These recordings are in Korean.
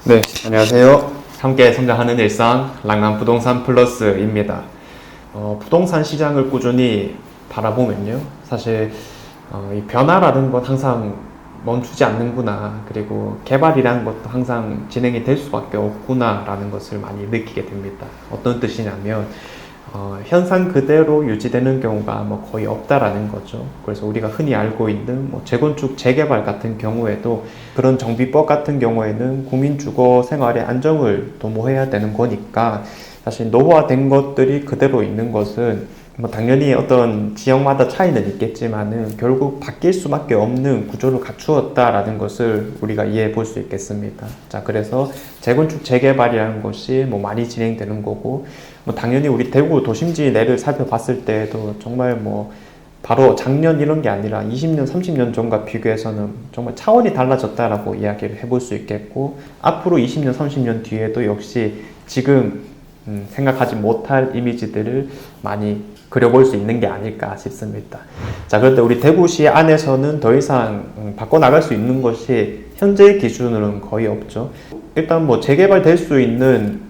네, 안녕하세요. 함께 성장하는 일상 랑남 부동산 플러스입니다. 부동산 시장을 꾸준히 바라보면요, 사실 이 변화라는 건 항상 멈추지 않는구나, 그리고 개발이라는 것도 항상 진행이 될 수밖에 없구나라는 것을 많이 느끼게 됩니다. 어떤 뜻이냐면 현상 그대로 유지되는 경우가 뭐 거의 없다라는 거죠. 그래서 우리가 흔히 알고 있는 뭐 재건축, 재개발 같은 경우에도 그런 정비법 같은 경우에는 국민 주거 생활의 안정을 도모해야 되는 거니까 사실 노후화된 것들이 그대로 있는 것은 뭐 당연히 어떤 지역마다 차이는 있겠지만은 결국 바뀔 수밖에 없는 구조를 갖추었다라는 것을 우리가 이해해 볼 수 있겠습니다. 자, 그래서 재건축, 재개발이라는 것이 뭐 많이 진행되는 거고, 뭐 당연히 우리 대구 도심지 내를 살펴봤을 때에도 정말 뭐 바로 작년 이런 게 아니라 20년, 30년 전과 비교해서는 정말 차원이 달라졌다라고 이야기를 해볼 수 있겠고, 앞으로 20년, 30년 뒤에도 역시 지금 생각하지 못할 이미지들을 많이 그려볼 수 있는 게 아닐까 싶습니다. 자, 그런데 우리 대구시 안에서는 더 이상 바꿔나갈 수 있는 것이 현재 기준으로는 거의 없죠. 일단 뭐 재개발될 수 있는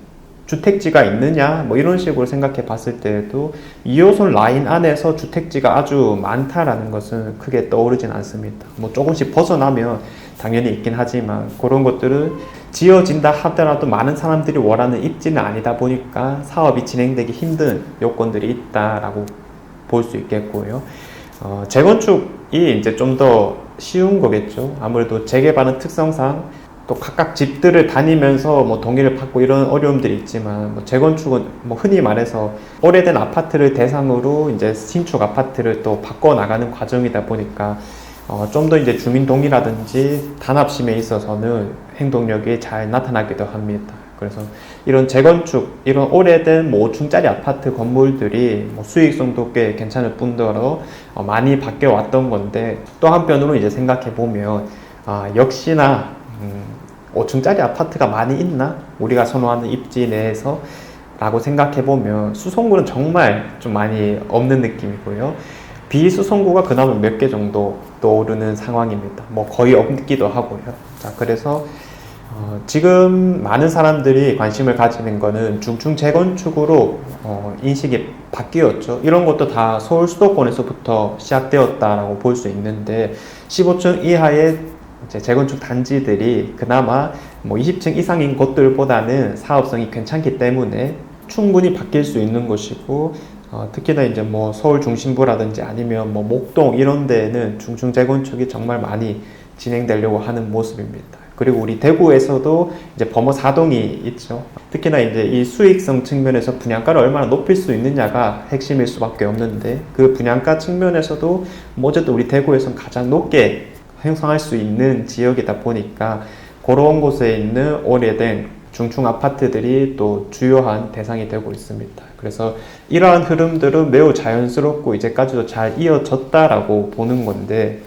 주택지가 있느냐 뭐 이런 식으로 생각해 봤을 때에도 2호선 라인 안에서 주택지가 아주 많다라는 것은 크게 떠오르진 않습니다. 뭐 조금씩 벗어나면 당연히 있긴 하지만 그런 것들은 지어진다 하더라도 많은 사람들이 원하는 입지는 아니다 보니까 사업이 진행되기 힘든 요건들이 있다라고 볼 수 있겠고요. 재건축이 이제 좀 더 쉬운 거겠죠. 아무래도 재개발은 특성상 또 각각 집들을 다니면서 뭐 동의를 받고 이런 어려움들이 있지만, 뭐 재건축은 뭐 흔히 말해서 오래된 아파트를 대상으로 이제 신축 아파트를 또 바꿔 나가는 과정이다 보니까 좀 더 이제 주민 동의라든지 단합심에 있어서는 행동력이 잘 나타나기도 합니다. 그래서 이런 재건축, 이런 오래된 뭐 5층짜리 아파트 건물들이 뭐 수익성도 꽤 괜찮을 뿐더러 많이 바뀌어 왔던 건데, 또 한편으로 이제 생각해 보면 역시나 5층짜리 아파트가 많이 있나? 우리가 선호하는 입지 내에서 라고 생각해 보면 수성구는 정말 좀 많이 없는 느낌이고요. 비수성구가 그나마 몇 개 정도 떠오르는 상황입니다. 뭐 거의 없기도 하고요. 자, 그래서 지금 많은 사람들이 관심을 가지는 거는 중층 재건축으로 인식이 바뀌었죠. 이런 것도 다 서울 수도권에서부터 시작되었다라고 볼 수 있는데, 15층 이하의 이제 재건축 단지들이 그나마 뭐 20층 이상인 곳들보다는 사업성이 괜찮기 때문에 충분히 바뀔 수 있는 것이고, 특히나 이제 뭐 서울 중심부라든지 아니면 뭐 목동 이런 데는 중층 재건축이 정말 많이 진행되려고 하는 모습입니다. 그리고 우리 대구에서도 이제 범어 4동이 있죠. 특히나 이제 이 수익성 측면에서 분양가를 얼마나 높일 수 있느냐가 핵심일 수밖에 없는데, 그 분양가 측면에서도 뭐 어쨌든 우리 대구에서는 가장 높게 형성할 수 있는 지역이다 보니까 그런 곳에 있는 오래된 중층 아파트들이 또 주요한 대상이 되고 있습니다. 그래서 이러한 흐름들은 매우 자연스럽고 이제까지도 잘 이어졌다라고 보는 건데,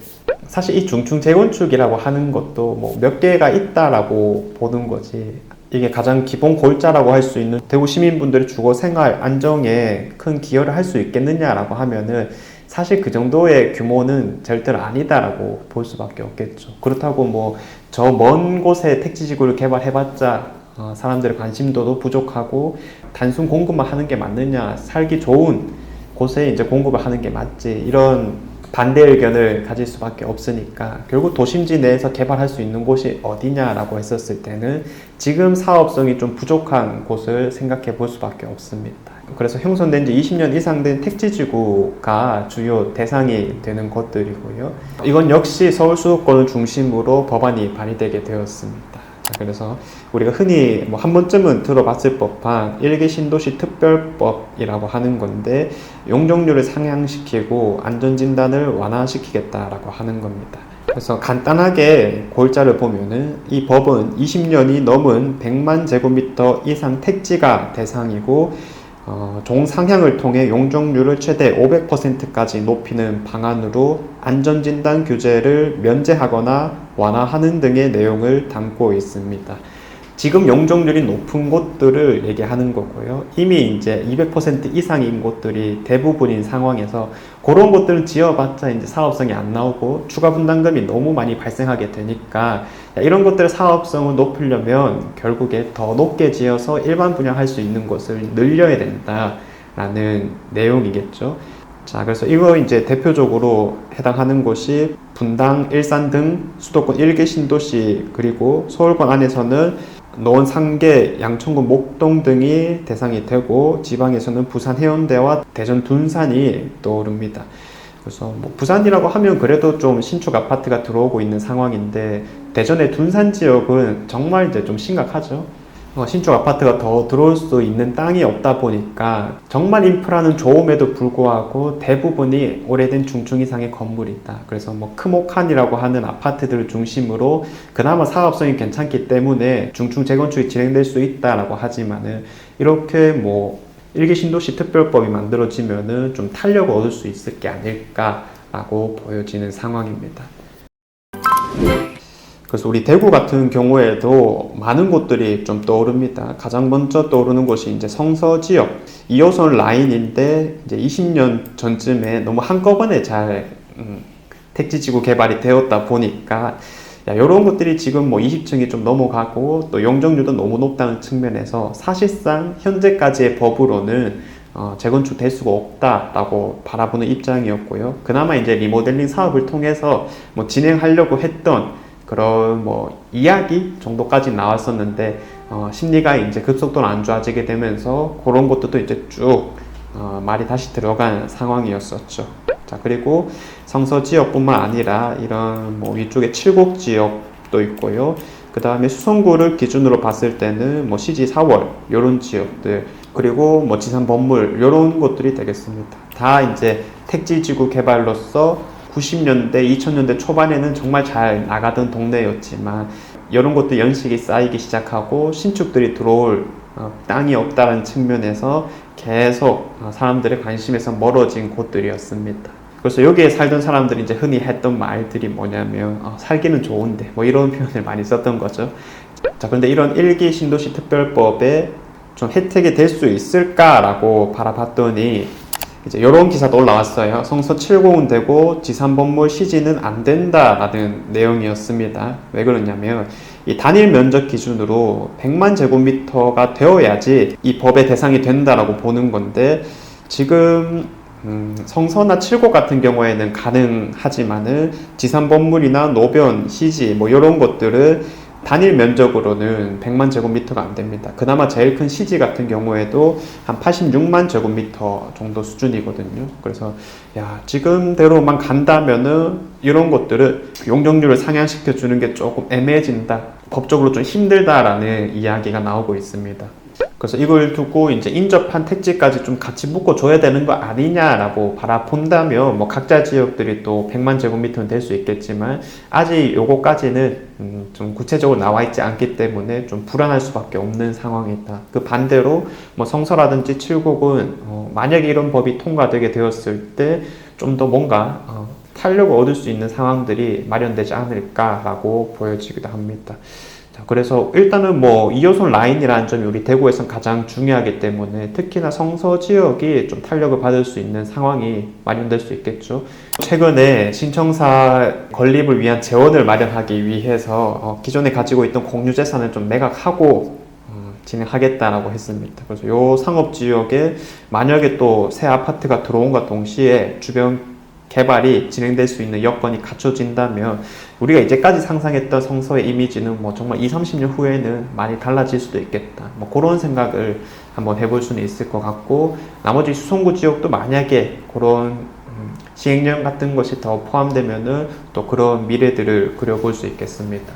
사실 이 중층 재건축이라고 하는 것도 뭐 몇 개가 있다라고 보는 거지, 이게 가장 기본 골자라고 할 수 있는 대구 시민분들의 주거 생활 안정에 큰 기여를 할 수 있겠느냐라고 하면은 사실 그 정도의 규모는 절대로 아니다라고 볼 수밖에 없겠죠. 그렇다고 뭐 저 먼 곳에 택지지구를 개발해봤자 사람들의 관심도도 부족하고 단순 공급만 하는 게 맞느냐, 살기 좋은 곳에 이제 공급을 하는 게 맞지, 이런 반대 의견을 가질 수밖에 없으니까 결국 도심지 내에서 개발할 수 있는 곳이 어디냐라고 했었을 때는 지금 사업성이 좀 부족한 곳을 생각해 볼 수밖에 없습니다. 그래서 형성된 지 20년 이상 된 택지지구가 주요 대상이 되는 것들이고요. 이건 역시 서울 수도권을 중심으로 법안이 발의되게 되었습니다. 그래서 우리가 흔히 뭐 한 번쯤은 들어봤을 법한 1기 신도시 특별법이라고 하는 건데, 용적률을 상향시키고 안전진단을 완화시키겠다라고 하는 겁니다. 그래서 간단하게 골자를 보면은 이 법은 20년이 넘은 100만 제곱미터 이상 택지가 대상이고, 종상향을 통해 용적률을 최대 500%까지 높이는 방안으로 안전진단 규제를 면제하거나 완화하는 등의 내용을 담고 있습니다. 지금 용적률이 높은 곳들을 얘기하는 거고요. 이미 이제 200% 이상인 곳들이 대부분인 상황에서 그런 곳들은 지어봤자 이제 사업성이 안 나오고 추가 분담금이 너무 많이 발생하게 되니까 이런 것들의 사업성을 높이려면 결국에 더 높게 지어서 일반 분양할 수 있는 곳을 늘려야 된다라는 내용이겠죠. 자, 그래서 이거 이제 대표적으로 해당하는 곳이 분당, 일산 등 수도권 1개 신도시, 그리고 서울권 안에서는 노원, 상계, 양천구, 목동 등이 대상이 되고, 지방에서는 부산 해운대와 대전 둔산이 떠오릅니다. 그래서 뭐 부산이라고 하면 그래도 좀 신축 아파트가 들어오고 있는 상황인데, 대전의 둔산 지역은 정말 이제 좀 심각하죠. 신축 아파트가 더 들어올 수 있는 땅이 없다 보니까 정말 인프라는 좋음에도 불구하고 대부분이 오래된 중층 이상의 건물이다. 그래서 뭐 크모칸이라고 하는 아파트들을 중심으로 그나마 사업성이 괜찮기 때문에 중층 재건축이 진행될 수 있다라고 하지만은 이렇게 뭐 일기 신도시 특별법이 만들어지면은 좀 탄력을 얻을 수 있을 게 아닐까라고 보여지는 상황입니다. 그래서 우리 대구 같은 경우에도 많은 곳들이 좀 떠오릅니다. 가장 먼저 떠오르는 곳이 이제 성서 지역 2호선 라인인데 이제 20년 전쯤에 너무 한꺼번에 잘 택지지구 개발이 되었다 보니까 이런 것들이 지금 뭐 20층이 좀 넘어가고 또 용적률도 너무 높다는 측면에서 사실상 현재까지의 법으로는 재건축 될 수가 없다라고 바라보는 입장이었고요. 그나마 이제 리모델링 사업을 통해서 뭐 진행하려고 했던 그런 뭐 이야기 정도까지 나왔었는데 심리가 이제 급속도로 안 좋아지게 되면서 그런 것도 이제 쭉 말이 다시 들어간 상황이었었죠. 자, 그리고 성서 지역뿐만 아니라 이런 뭐 위쪽에 칠곡 지역도 있고요. 그 다음에 수성구를 기준으로 봤을 때는 뭐 CG 4월 이런 지역들, 그리고 뭐 지산 법물 이런 것들이 되겠습니다. 다 이제 택지지구 개발로서 90년대, 2000년대 초반에는 정말 잘 나가던 동네였지만 이런 것도 연식이 쌓이기 시작하고 신축들이 들어올 땅이 없다는 측면에서 계속 사람들의 관심에서 멀어진 곳들이었습니다. 그래서 여기에 살던 사람들이 이제 흔히 했던 말들이 뭐냐면 살기는 좋은데 뭐 이런 표현을 많이 썼던 거죠. 자, 그런데 이런 일기 신도시 특별법에 좀 혜택이 될 수 있을까라고 바라봤더니 이제 이런 기사도 올라왔어요. 성서 7공은 되고 지산법물 시지는 안 된다라는 내용이었습니다. 왜 그러냐면 이 단일 면적 기준으로 100만 제곱미터가 되어야지 이 법의 대상이 된다라고 보는 건데 지금 성서나 칠곡 같은 경우에는 가능하지만은 지산법물이나 노변, 시지 뭐 이런 것들은 단일 면적으로는 100만 제곱미터가 안 됩니다. 그나마 제일 큰 시지 같은 경우에도 한 86만 제곱미터 정도 수준이거든요. 그래서 지금대로만 간다면은 이런 것들은 용적률을 상향시켜 주는 게 조금 애매해진다, 법적으로 좀 힘들다라는 이야기가 나오고 있습니다. 그래서 이걸 두고 이제 인접한 택지까지 좀 같이 묶어줘야 되는 거 아니냐라고 바라본다면 뭐 각자 지역들이 또 100만 제곱미터는 될 수 있겠지만 아직 요거까지는 좀 구체적으로 나와 있지 않기 때문에 좀 불안할 수밖에 없는 상황이다. 그 반대로 뭐 성서라든지 칠곡은 만약에 이런 법이 통과되게 되었을 때 좀 더 뭔가 탄력을 얻을 수 있는 상황들이 마련되지 않을까라고 보여지기도 합니다. 자, 그래서 일단은 뭐 2호선 라인이라는 점이 우리 대구에선 가장 중요하기 때문에 특히나 성서 지역이 좀 탄력을 받을 수 있는 상황이 마련될 수 있겠죠. 최근에 신청사 건립을 위한 재원을 마련하기 위해서 기존에 가지고 있던 공유재산을 좀 매각하고 진행하겠다라고 했습니다. 그래서 요 상업지역에 만약에 또 새 아파트가 들어온과 동시에 주변 개발이 진행될 수 있는 여건이 갖춰진다면 우리가 이제까지 상상했던 성서의 이미지는 뭐 정말 20-30년 후에는 많이 달라질 수도 있겠다. 뭐 그런 생각을 한번 해볼 수는 있을 것 같고, 나머지 수성구 지역도 만약에 그런 시행령 같은 것이 더 포함되면은 또 그런 미래들을 그려볼 수 있겠습니다.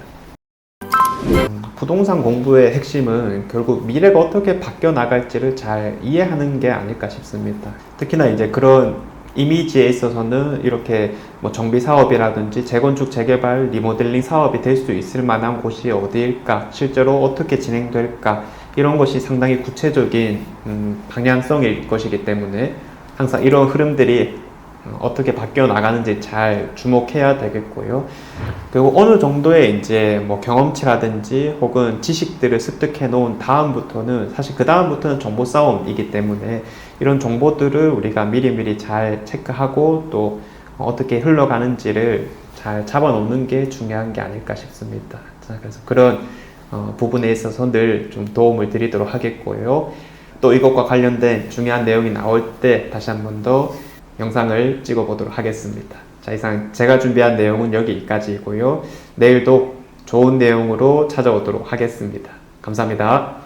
부동산 공부의 핵심은 결국 미래가 어떻게 바뀌어 나갈지를 잘 이해하는 게 아닐까 싶습니다. 특히나 이제 그런 이미지에 있어서는 이렇게 뭐 정비 사업이라든지 재건축, 재개발, 리모델링 사업이 될 수 있을 만한 곳이 어디일까, 실제로 어떻게 진행될까, 이런 것이 상당히 구체적인 방향성일 것이기 때문에 항상 이런 흐름들이 어떻게 바뀌어 나가는지 잘 주목해야 되겠고요. 그리고 어느 정도의 이제 뭐 경험치라든지 혹은 지식들을 습득해 놓은 다음부터는 사실 그 다음부터는 정보 싸움이기 때문에 이런 정보들을 우리가 미리미리 잘 체크하고 또 어떻게 흘러가는지를 잘 잡아놓는 게 중요한 게 아닐까 싶습니다. 자, 그래서 그런 부분에 있어서 늘 좀 도움을 드리도록 하겠고요. 또 이것과 관련된 중요한 내용이 나올 때 다시 한 번 더 영상을 찍어 보도록 하겠습니다. 자, 이상 제가 준비한 내용은 여기까지이고요. 내일도 좋은 내용으로 찾아오도록 하겠습니다. 감사합니다.